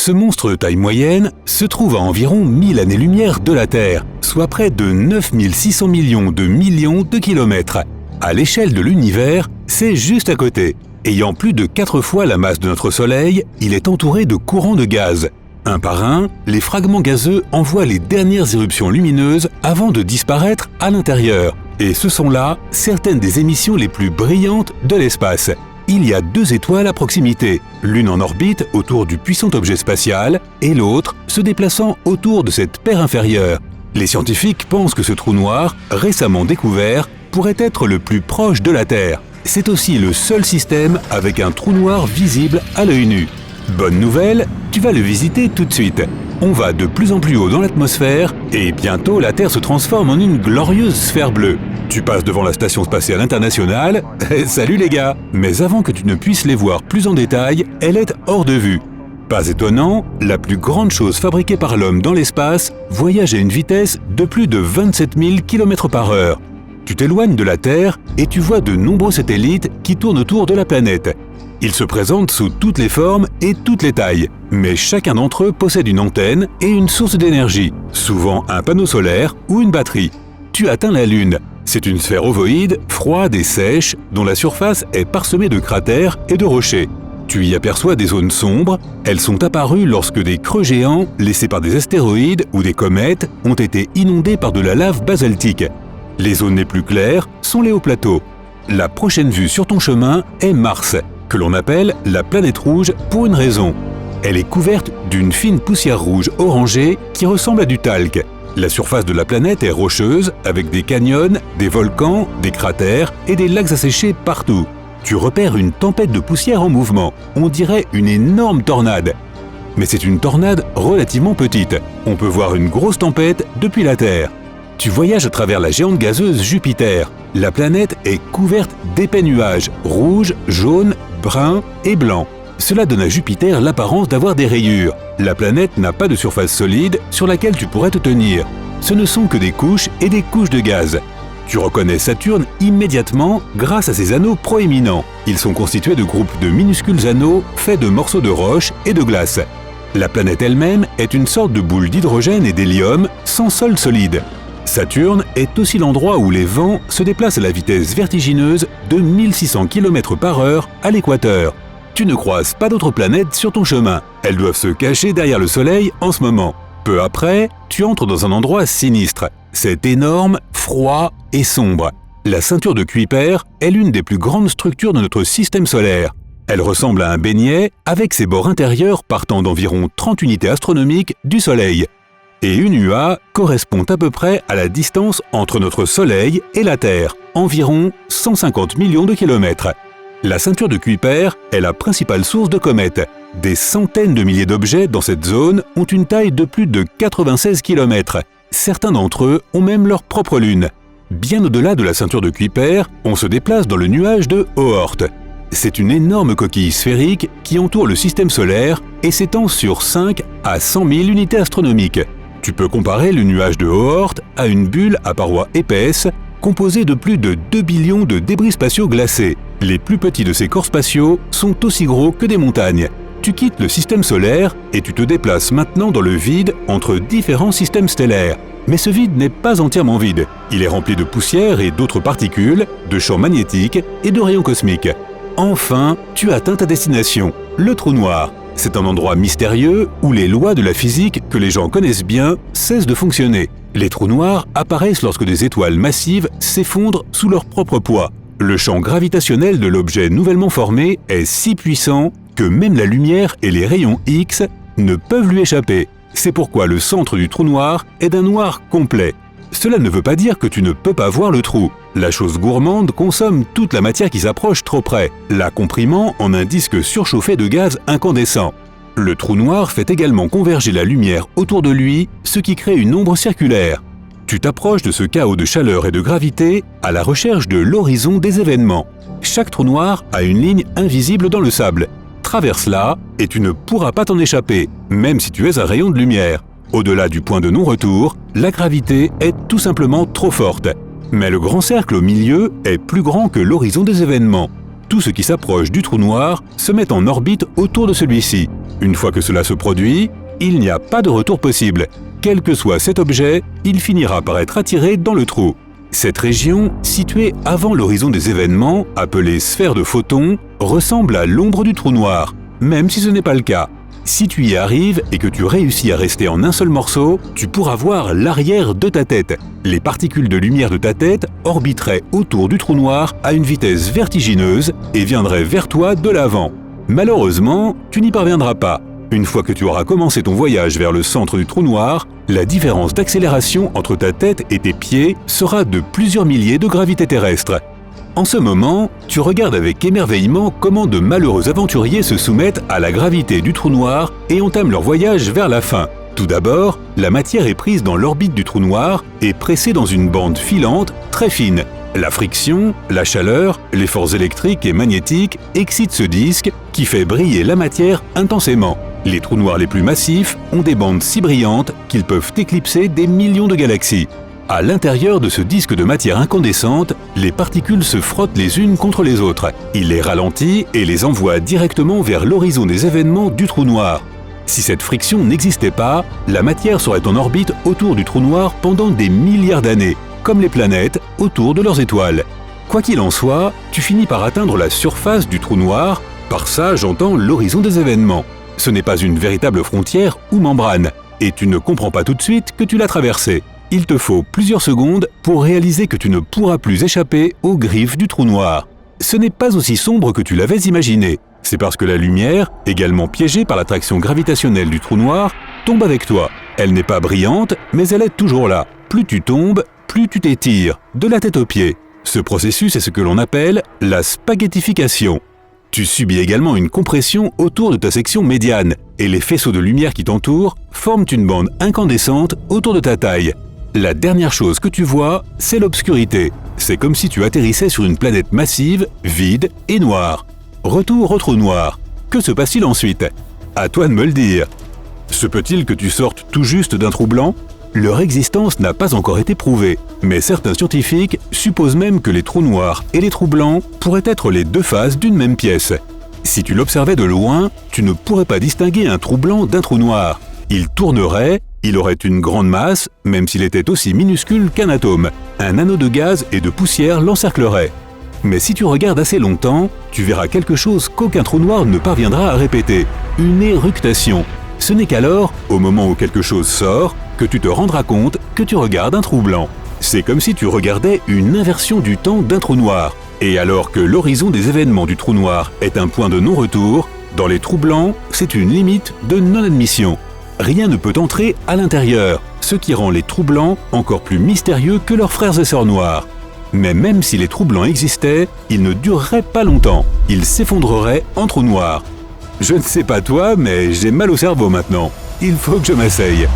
Ce monstre de taille moyenne se trouve à environ 1000 années-lumière de la Terre, soit près de 9600 millions de kilomètres. À l'échelle de l'univers, c'est juste à côté. Ayant plus de 4 fois la masse de notre Soleil, il est entouré de courants de gaz. Un par un, les fragments gazeux envoient les dernières éruptions lumineuses avant de disparaître à l'intérieur. Et ce sont là certaines des émissions les plus brillantes de l'espace. Il y a 2 étoiles à proximité, l'une en orbite autour du puissant objet spatial et l'autre se déplaçant autour de cette paire inférieure. Les scientifiques pensent que ce trou noir, récemment découvert, pourrait être le plus proche de la Terre. C'est aussi le seul système avec un trou noir visible à l'œil nu. Bonne nouvelle, tu vas le visiter tout de suite. On va de plus en plus haut dans l'atmosphère et bientôt la Terre se transforme en une glorieuse sphère bleue. Tu passes devant la Station spatiale internationale, salut les gars! Mais avant que tu ne puisses les voir plus en détail, elle est hors de vue. Pas étonnant, la plus grande chose fabriquée par l'homme dans l'espace voyage à une vitesse de plus de 27 000 km/h. Tu t'éloignes de la Terre et tu vois de nombreux satellites qui tournent autour de la planète. Ils se présentent sous toutes les formes et toutes les tailles, mais chacun d'entre eux possède une antenne et une source d'énergie, souvent un panneau solaire ou une batterie. Tu atteins la Lune. C'est une sphère ovoïde, froide et sèche, dont la surface est parsemée de cratères et de rochers. Tu y aperçois des zones sombres. Elles sont apparues lorsque des creux géants, laissés par des astéroïdes ou des comètes, ont été inondés par de la lave basaltique. Les zones les plus claires sont les hauts plateaux. La prochaine vue sur ton chemin est Mars, que l'on appelle la planète rouge pour une raison. Elle est couverte d'une fine poussière rouge orangée qui ressemble à du talc. La surface de la planète est rocheuse, avec des canyons, des volcans, des cratères et des lacs asséchés partout. Tu repères une tempête de poussière en mouvement. On dirait une énorme tornade. Mais c'est une tornade relativement petite. On peut voir une grosse tempête depuis la Terre. Tu voyages à travers la géante gazeuse Jupiter. La planète est couverte d'épais nuages, rouges, jaunes, bruns et blancs. Cela donne à Jupiter l'apparence d'avoir des rayures. La planète n'a pas de surface solide sur laquelle tu pourrais te tenir. Ce ne sont que des couches et des couches de gaz. Tu reconnais Saturne immédiatement grâce à ses anneaux proéminents. Ils sont constitués de groupes de minuscules anneaux faits de morceaux de roche et de glace. La planète elle-même est une sorte de boule d'hydrogène et d'hélium sans sol solide. Saturne est aussi l'endroit où les vents se déplacent à la vitesse vertigineuse de 1600 km/h à l'équateur. Tu ne croises pas d'autres planètes sur ton chemin. Elles doivent se cacher derrière le Soleil en ce moment. Peu après, tu entres dans un endroit sinistre. C'est énorme, froid et sombre. La ceinture de Kuiper est l'une des plus grandes structures de notre système solaire. Elle ressemble à un beignet avec ses bords intérieurs partant d'environ 30 unités astronomiques du Soleil. Et une UA correspond à peu près à la distance entre notre Soleil et la Terre, environ 150 millions de kilomètres. La ceinture de Kuiper est la principale source de comètes. Des centaines de milliers d'objets dans cette zone ont une taille de plus de 96 km. Certains d'entre eux ont même leur propre lune. Bien au-delà de la ceinture de Kuiper, on se déplace dans le nuage de Oort. C'est une énorme coquille sphérique qui entoure le système solaire et s'étend sur 5 à 100 000 unités astronomiques. Tu peux comparer le nuage de Oort à une bulle à parois épaisses composée de plus de 2 billions de débris spatiaux glacés. Les plus petits de ces corps spatiaux sont aussi gros que des montagnes. Tu quittes le système solaire et tu te déplaces maintenant dans le vide entre différents systèmes stellaires. Mais ce vide n'est pas entièrement vide. Il est rempli de poussière et d'autres particules, de champs magnétiques et de rayons cosmiques. Enfin, tu atteins ta destination, le trou noir. C'est un endroit mystérieux où les lois de la physique que les gens connaissent bien cessent de fonctionner. Les trous noirs apparaissent lorsque des étoiles massives s'effondrent sous leur propre poids. Le champ gravitationnel de l'objet nouvellement formé est si puissant que même la lumière et les rayons X ne peuvent lui échapper. C'est pourquoi le centre du trou noir est d'un noir complet. Cela ne veut pas dire que tu ne peux pas voir le trou. La chose gourmande consomme toute la matière qui s'approche trop près, la comprimant en un disque surchauffé de gaz incandescent. Le trou noir fait également converger la lumière autour de lui, ce qui crée une ombre circulaire. Tu t'approches de ce chaos de chaleur et de gravité à la recherche de l'horizon des événements. Chaque trou noir a une ligne invisible dans le sable. Traverse-la et tu ne pourras pas t'en échapper, même si tu es un rayon de lumière. Au-delà du point de non-retour, la gravité est tout simplement trop forte. Mais le grand cercle au milieu est plus grand que l'horizon des événements. Tout ce qui s'approche du trou noir se met en orbite autour de celui-ci. Une fois que cela se produit, il n'y a pas de retour possible. Quel que soit cet objet, il finira par être attiré dans le trou. Cette région, située avant l'horizon des événements, appelée sphère de photons, ressemble à l'ombre du trou noir, même si ce n'est pas le cas. Si tu y arrives et que tu réussis à rester en un seul morceau, tu pourras voir l'arrière de ta tête. Les particules de lumière de ta tête orbiteraient autour du trou noir à une vitesse vertigineuse et viendraient vers toi de l'avant. Malheureusement, tu n'y parviendras pas. Une fois que tu auras commencé ton voyage vers le centre du trou noir, la différence d'accélération entre ta tête et tes pieds sera de plusieurs milliers de gravités terrestres. En ce moment, tu regardes avec émerveillement comment de malheureux aventuriers se soumettent à la gravité du trou noir et entament leur voyage vers la fin. Tout d'abord, la matière est prise dans l'orbite du trou noir et pressée dans une bande filante très fine. La friction, la chaleur, les forces électriques et magnétiques excitent ce disque qui fait briller la matière intensément. Les trous noirs les plus massifs ont des bandes si brillantes qu'ils peuvent éclipser des millions de galaxies. À l'intérieur de ce disque de matière incandescente, les particules se frottent les unes contre les autres. Il les ralentit et les envoie directement vers l'horizon des événements du trou noir. Si cette friction n'existait pas, la matière serait en orbite autour du trou noir pendant des milliards d'années, comme les planètes autour de leurs étoiles. Quoi qu'il en soit, tu finis par atteindre la surface du trou noir. Par ça, j'entends l'horizon des événements. Ce n'est pas une véritable frontière ou membrane, et tu ne comprends pas tout de suite que tu l'as traversée. Il te faut plusieurs secondes pour réaliser que tu ne pourras plus échapper aux griffes du trou noir. Ce n'est pas aussi sombre que tu l'avais imaginé. C'est parce que la lumière, également piégée par l'attraction gravitationnelle du trou noir, tombe avec toi. Elle n'est pas brillante, mais elle est toujours là. Plus tu tombes, plus tu t'étires, de la tête aux pieds. Ce processus est ce que l'on appelle la spaghettification. Tu subis également une compression autour de ta section médiane, et les faisceaux de lumière qui t'entourent forment une bande incandescente autour de ta taille. La dernière chose que tu vois, c'est l'obscurité. C'est comme si tu atterrissais sur une planète massive, vide et noire. Retour au trou noir. Que se passe-t-il ensuite? À toi de me le dire. Se peut-il que tu sortes tout juste d'un trou blanc? Leur existence n'a pas encore été prouvée, mais certains scientifiques supposent même que les trous noirs et les trous blancs pourraient être les deux faces d'une même pièce. Si tu l'observais de loin, tu ne pourrais pas distinguer un trou blanc d'un trou noir. Il tournerait, il aurait une grande masse, même s'il était aussi minuscule qu'un atome. Un anneau de gaz et de poussière l'encerclerait. Mais si tu regardes assez longtemps, tu verras quelque chose qu'aucun trou noir ne parviendra à répéter. Une éructation. Ce n'est qu'alors, au moment où quelque chose sort, que tu te rendras compte que tu regardes un trou blanc. C'est comme si tu regardais une inversion du temps d'un trou noir. Et alors que l'horizon des événements du trou noir est un point de non-retour, dans les trous blancs, c'est une limite de non-admission. Rien ne peut entrer à l'intérieur, ce qui rend les trous blancs encore plus mystérieux que leurs frères et sœurs noirs. Mais même si les trous blancs existaient, ils ne dureraient pas longtemps. Ils s'effondreraient en trous noirs. Je ne sais pas toi, mais j'ai mal au cerveau maintenant. Il faut que je m'asseye.